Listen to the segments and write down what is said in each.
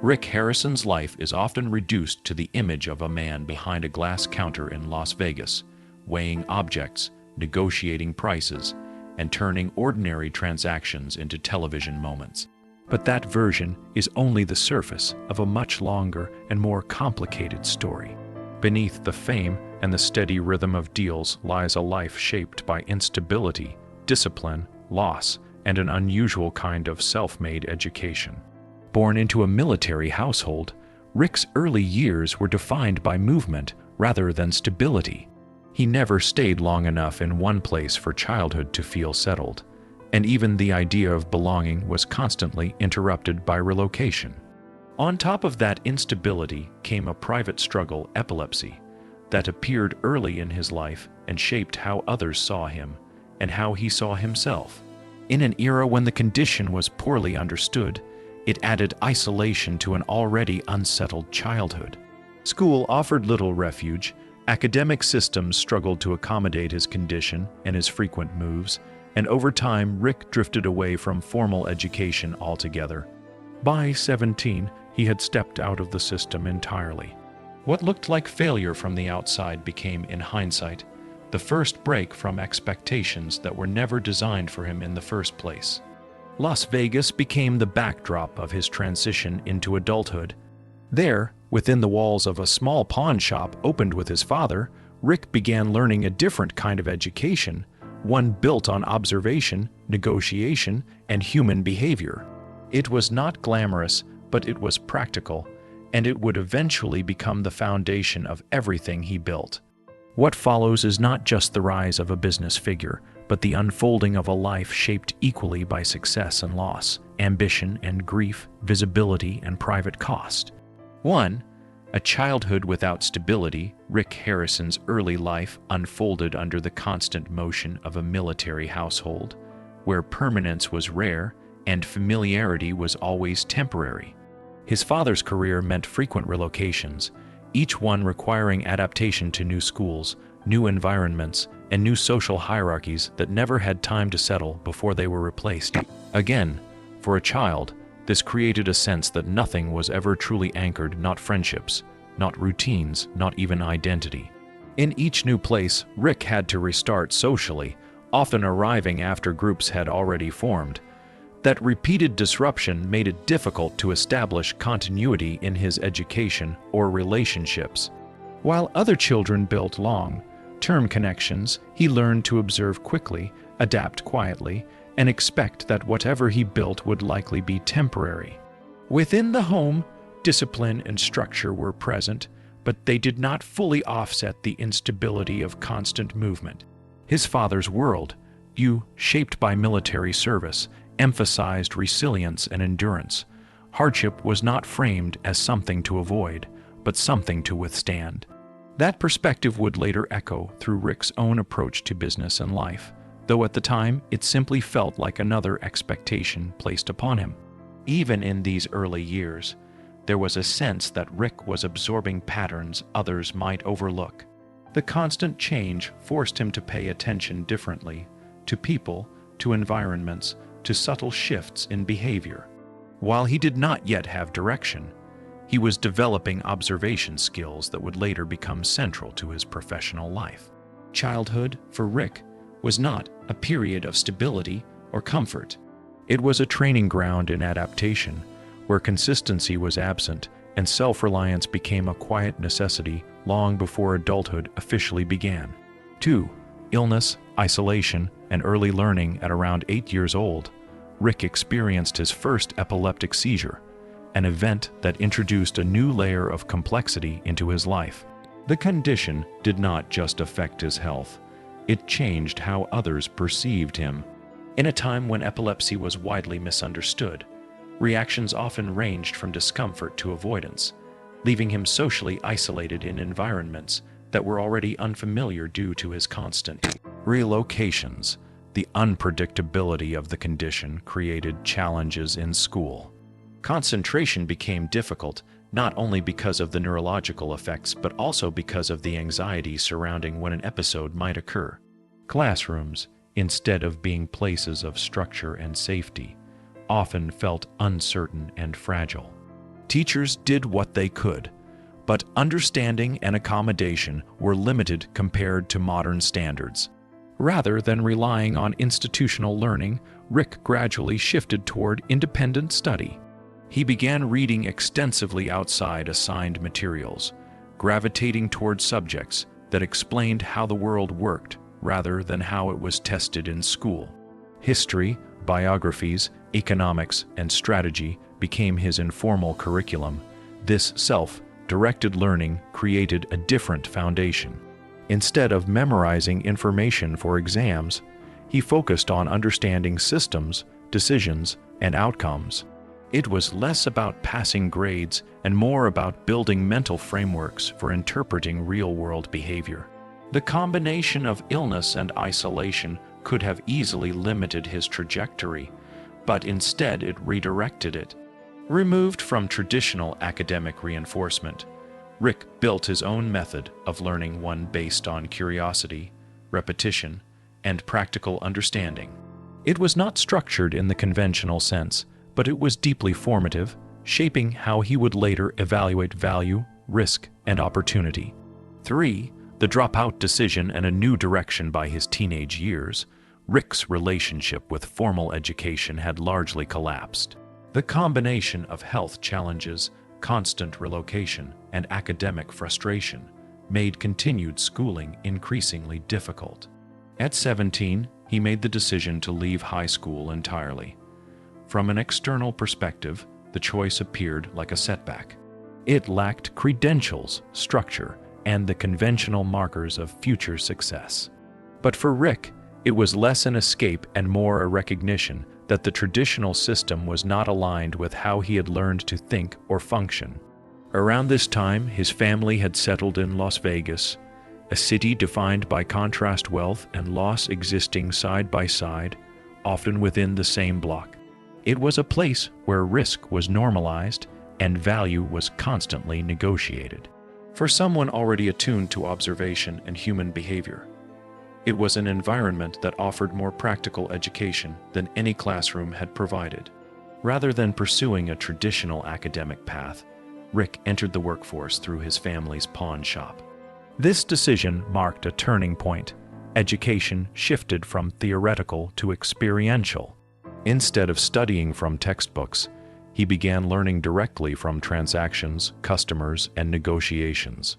Rick Harrison's life is often reduced to the image of a man behind a glass counter in Las Vegas, weighing objects, negotiating prices, and turning ordinary transactions into television moments. But that version is only the surface of a much longer and more complicated story. Beneath the fame and the steady rhythm of deals lies a life shaped by instability, discipline, loss, and an unusual kind of self-made education. Born into a military household, Rick's early years were defined by movement rather than stability. He never stayed long enough in one place for childhood to feel settled, and even the idea of belonging was constantly interrupted by relocation. On top of that instability came a private struggle, epilepsy, that appeared early in his life and shaped how others saw him and how he saw himself. In an era when the condition was poorly understood, it added isolation to an already unsettled childhood. School offered little refuge, academic systems struggled to accommodate his condition and his frequent moves, and over time Rick drifted away from formal education altogether. By 17, he had stepped out of the system entirely. What looked like failure from the outside became, in hindsight, the first break from expectations that were never designed for him in the first place. Las Vegas became the backdrop of his transition into adulthood. There, within the walls of a small pawn shop opened with his father, Rick began learning a different kind of education, one built on observation, negotiation, and human behavior. It was not glamorous, but it was practical, and it would eventually become the foundation of everything he built. What follows is not just the rise of a business figure, but the unfolding of a life shaped equally by success and loss, ambition and grief, visibility and private cost. 1. A childhood without stability. Rick Harrison's early life unfolded under the constant motion of a military household, where permanence was rare and familiarity was always temporary. His father's career meant frequent relocations, each one requiring adaptation to new schools, new environments, and new social hierarchies that never had time to settle before they were replaced. Again, for a child, this created a sense that nothing was ever truly anchored, not friendships, not routines, not even identity. In each new place, Rick had to restart socially, often arriving after groups had already formed. That repeated disruption made it difficult to establish continuity in his education or relationships. While other children built long-term connections, he learned to observe quickly, adapt quietly, and expect that whatever he built would likely be temporary. Within the home, discipline and structure were present, but they did not fully offset the instability of constant movement. His father's world, shaped by military service, emphasized resilience and endurance. Hardship was not framed as something to avoid, but something to withstand. That perspective would later echo through Rick's own approach to business and life, though at the time it simply felt like another expectation placed upon him. Even in these early years, there was a sense that Rick was absorbing patterns others might overlook. The constant change forced him to pay attention differently, to people, to environments, to subtle shifts in behavior. While he did not yet have direction, he was developing observation skills that would later become central to his professional life. Childhood, for Rick, was not a period of stability or comfort. It was a training ground in adaptation, where consistency was absent and self-reliance became a quiet necessity long before adulthood officially began. 2. Illness, isolation, and early learning. At around 8 years old, Rick experienced his first epileptic seizure, an event that introduced a new layer of complexity into his life. The condition did not just affect his health, it changed how others perceived him. In a time when epilepsy was widely misunderstood, reactions often ranged from discomfort to avoidance, leaving him socially isolated in environments that were already unfamiliar due to his constant relocations. The unpredictability of the condition created challenges in school. Concentration became difficult, not only because of the neurological effects but also because of the anxiety surrounding when an episode might occur. Classrooms, instead of being places of structure and safety, often felt uncertain and fragile. Teachers did what they could, but understanding and accommodation were limited compared to modern standards. Rather than relying on institutional learning, Rick gradually shifted toward independent study. He began reading extensively outside assigned materials, gravitating toward subjects that explained how the world worked rather than how it was tested in school. History, biographies, economics, and strategy became his informal curriculum. This self-directed learning created a different foundation. Instead of memorizing information for exams, he focused on understanding systems, decisions, and outcomes. It was less about passing grades and more about building mental frameworks for interpreting real-world behavior. The combination of illness and isolation could have easily limited his trajectory, but instead it redirected it. Removed from traditional academic reinforcement, Rick built his own method of learning, one based on curiosity, repetition, and practical understanding. It was not structured in the conventional sense, but it was deeply formative, shaping how he would later evaluate value, risk, and opportunity. 3. The dropout decision and a new direction. By his teenage years, Rick's relationship with formal education had largely collapsed. The combination of health challenges, constant relocation, and academic frustration made continued schooling increasingly difficult. At 17, he made the decision to leave high school entirely. From an external perspective, the choice appeared like a setback. It lacked credentials, structure, and the conventional markers of future success. But for Rick, it was less an escape and more a recognition that the traditional system was not aligned with how he had learned to think or function. Around this time, his family had settled in Las Vegas, a city defined by contrast wealth and loss existing side by side, often within the same block. It was a place where risk was normalized and value was constantly negotiated. For someone already attuned to observation and human behavior, it was an environment that offered more practical education than any classroom had provided. Rather than pursuing a traditional academic path, Rick entered the workforce through his family's pawn shop. This decision marked a turning point. Education shifted from theoretical to experiential. Instead of studying from textbooks, he began learning directly from transactions, customers, and negotiations.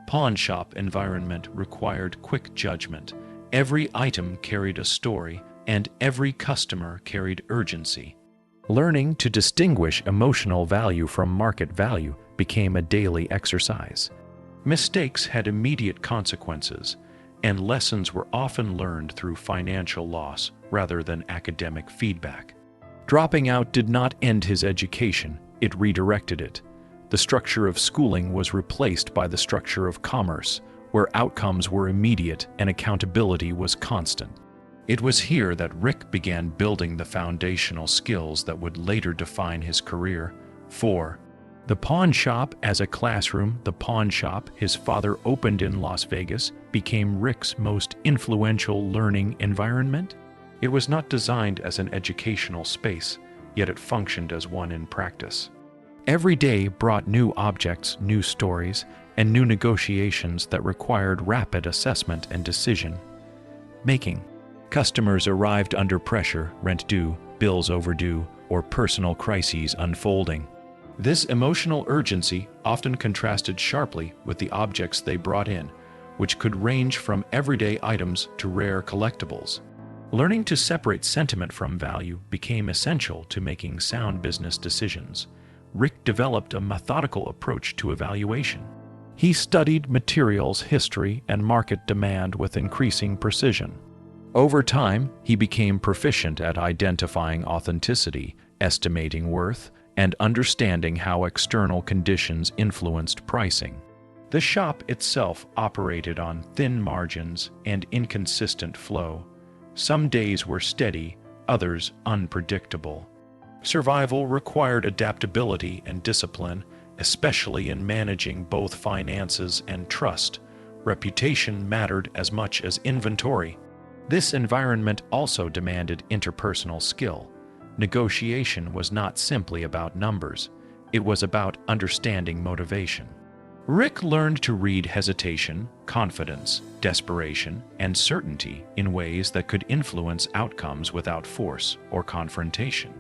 Pawn shop environment required quick judgment. Every item carried a story, and every customer carried urgency. Learning to distinguish emotional value from market value became a daily exercise. Mistakes had immediate consequences, and lessons were often learned through financial loss rather than academic feedback. Dropping out did not end his education, it redirected it. The structure of schooling was replaced by the structure of commerce, where outcomes were immediate and accountability was constant. It was here that Rick began building the foundational skills that would later define his career. 4. The pawn shop as a classroom. The pawn shop his father opened in Las Vegas became Rick's most influential learning environment. It was not designed as an educational space, yet it functioned as one in practice. Every day brought new objects, new stories, and new negotiations that required rapid assessment and decision-making. Customers arrived under pressure, rent due, bills overdue, or personal crises unfolding. This emotional urgency often contrasted sharply with the objects they brought in, which could range from everyday items to rare collectibles. Learning to separate sentiment from value became essential to making sound business decisions. Rick developed a methodical approach to evaluation. He studied materials history and market demand with increasing precision. Over time, he became proficient at identifying authenticity, estimating worth, and understanding how external conditions influenced pricing. The shop itself operated on thin margins and inconsistent flow. Some days were steady, others unpredictable. Survival required adaptability and discipline, especially in managing both finances and trust. Reputation mattered as much as inventory. This environment also demanded interpersonal skill. Negotiation was not simply about numbers. It was about understanding motivation. Rick learned to read hesitation, confidence, desperation, and certainty in ways that could influence outcomes without force or confrontation.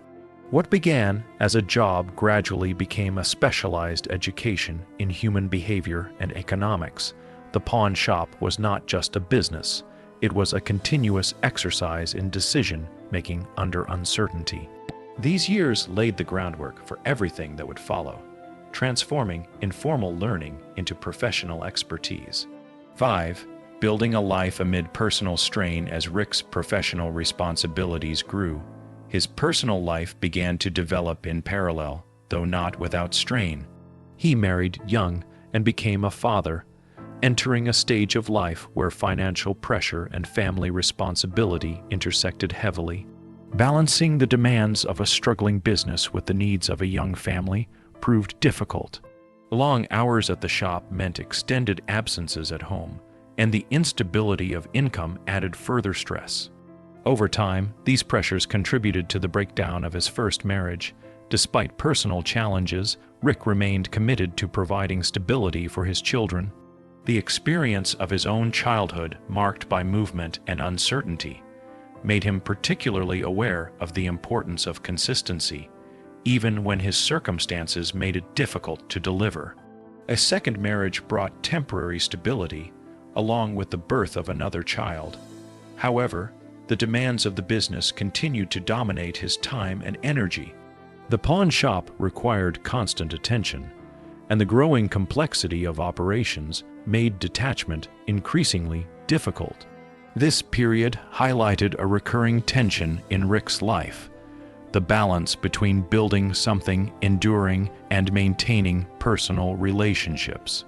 What began as a job gradually became a specialized education in human behavior and economics. The pawn shop was not just a business, it was a continuous exercise in decision-making under uncertainty. These years laid the groundwork for everything that would follow, transforming informal learning into professional expertise. 5. Building a life amid personal strain. As Rick's professional responsibilities grew, his personal life began to develop in parallel, though not without strain. He married young and became a father, entering a stage of life where financial pressure and family responsibility intersected heavily. Balancing the demands of a struggling business with the needs of a young family proved difficult. Long hours at the shop meant extended absences at home, and the instability of income added further stress. Over time, these pressures contributed to the breakdown of his first marriage. Despite personal challenges, Rick remained committed to providing stability for his children. The experience of his own childhood, marked by movement and uncertainty, made him particularly aware of the importance of consistency, even when his circumstances made it difficult to deliver. A second marriage brought temporary stability, along with the birth of another child. However, the demands of the business continued to dominate his time and energy. The pawn shop required constant attention, and the growing complexity of operations made detachment increasingly difficult. This period highlighted a recurring tension in Rick's life: the balance between building something enduring and maintaining personal relationships.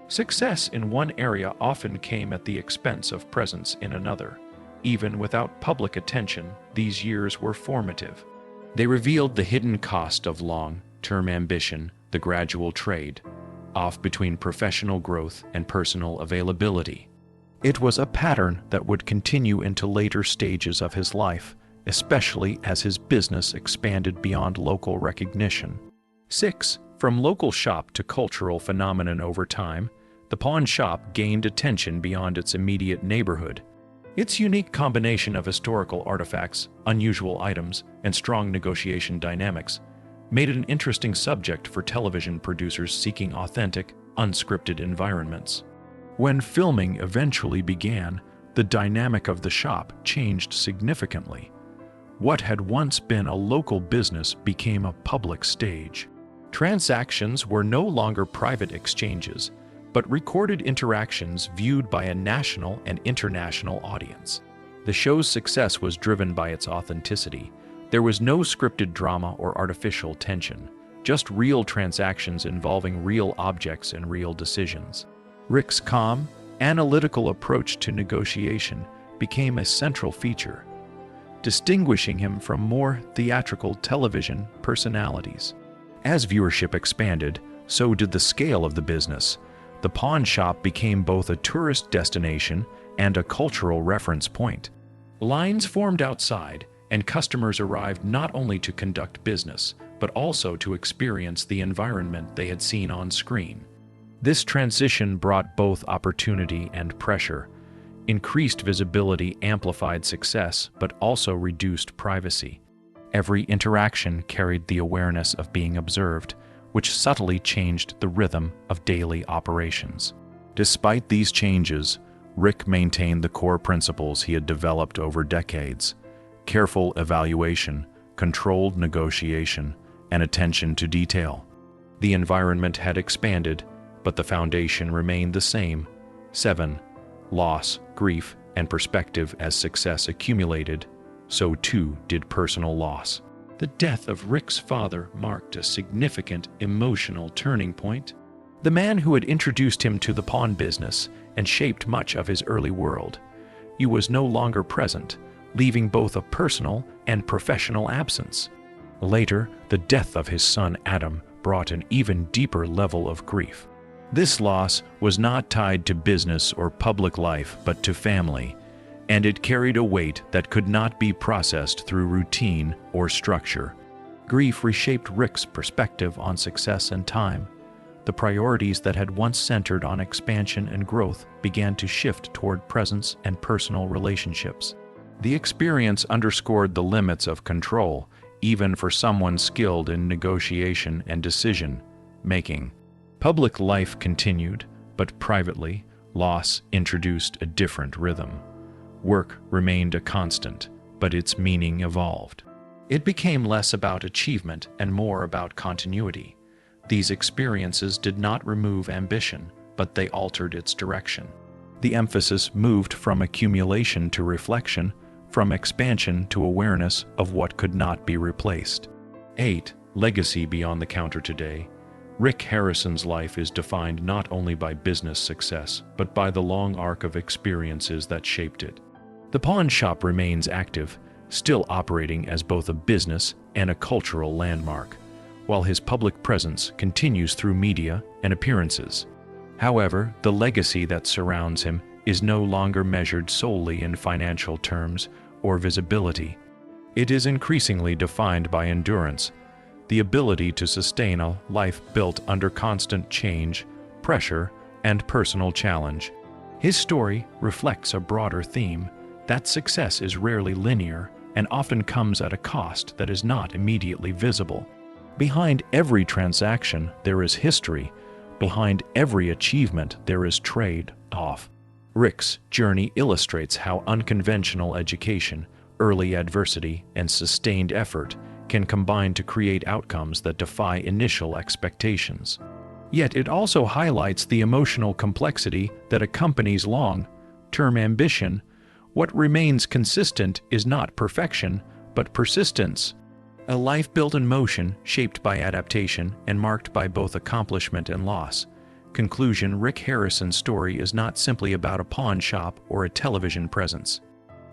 Success in one area often came at the expense of presence in another. Even without public attention, these years were formative. They revealed the hidden cost of long-term ambition, the gradual trade-off between professional growth and personal availability. It was a pattern that would continue into later stages of his life, especially as his business expanded beyond local recognition. 6. From local shop to cultural phenomenon. Over time, the pawn shop gained attention beyond its immediate neighborhood. Its unique combination of historical artifacts, unusual items, and strong negotiation dynamics made it an interesting subject for television producers seeking authentic, unscripted environments. When filming eventually began, the dynamic of the shop changed significantly. What had once been a local business became a public stage. Transactions were no longer private exchanges, but recorded interactions viewed by a national and international audience. The show's success was driven by its authenticity. There was no scripted drama or artificial tension, just real transactions involving real objects and real decisions. Rick's calm, analytical approach to negotiation became a central feature, distinguishing him from more theatrical television personalities. As viewership expanded, so did the scale of the business. The pawn shop became both a tourist destination and a cultural reference point. Lines formed outside, and customers arrived not only to conduct business, but also to experience the environment they had seen on screen. This transition brought both opportunity and pressure. Increased visibility amplified success, but also reduced privacy. Every interaction carried the awareness of being observed, which subtly changed the rhythm of daily operations. Despite these changes, Rick maintained the core principles he had developed over decades: careful evaluation, controlled negotiation, and attention to detail. The environment had expanded, but the foundation remained the same. 7. Loss, grief, and perspective. As success accumulated, so too did personal loss. The death of Rick's father marked a significant emotional turning point. The man who had introduced him to the pawn business and shaped much of his early world, he was no longer present, leaving both a personal and professional absence. Later, the death of his son Adam brought an even deeper level of grief. This loss was not tied to business or public life, but to family, and it carried a weight that could not be processed through routine or structure. Grief reshaped Rick's perspective on success and time. The priorities that had once centered on expansion and growth began to shift toward presence and personal relationships. The experience underscored the limits of control, even for someone skilled in negotiation and decision-making. Public life continued, but privately, loss introduced a different rhythm. Work remained a constant, but its meaning evolved. It became less about achievement and more about continuity. These experiences did not remove ambition, but they altered its direction. The emphasis moved from accumulation to reflection, from expansion to awareness of what could not be replaced. 8. Legacy beyond the counter today. Rick Harrison's life is defined not only by business success, but by the long arc of experiences that shaped it. The pawn shop remains active, still operating as both a business and a cultural landmark, while his public presence continues through media and appearances. However, the legacy that surrounds him is no longer measured solely in financial terms or visibility. It is increasingly defined by endurance, the ability to sustain a life built under constant change, pressure, and personal challenge. His story reflects a broader theme, that success is rarely linear and often comes at a cost that is not immediately visible. Behind every transaction, there is history. Behind every achievement, there is trade-off. Rick's journey illustrates how unconventional education, early adversity, and sustained effort can combine to create outcomes that defy initial expectations. Yet it also highlights the emotional complexity that accompanies long-term ambition. What remains consistent is not perfection, but persistence. A life built in motion, shaped by adaptation, and marked by both accomplishment and loss. Conclusion: Rick Harrison's story is not simply about a pawn shop or a television presence.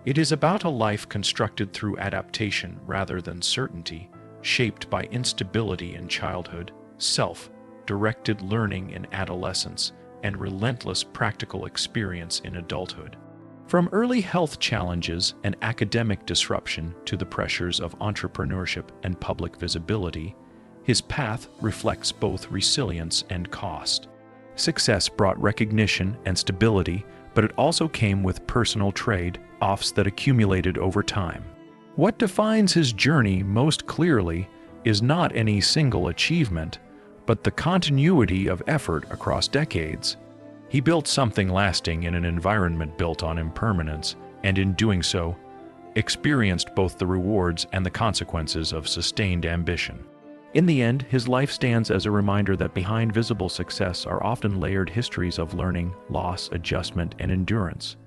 It is about a life constructed through adaptation rather than certainty, shaped by instability in childhood, self-directed learning in adolescence, and relentless practical experience in adulthood. From early health challenges and academic disruption to the pressures of entrepreneurship and public visibility, his path reflects both resilience and cost. Success brought recognition and stability, but it also came with personal trade-offs that accumulated over time. What defines his journey most clearly is not any single achievement, but the continuity of effort across decades. He built something lasting in an environment built on impermanence, and in doing so, experienced both the rewards and the consequences of sustained ambition. In the end, his life stands as a reminder that behind visible success are often layered histories of learning, loss, adjustment, and endurance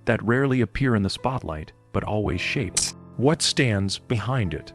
that rarely appear in the spotlight, but always shape what stands behind it.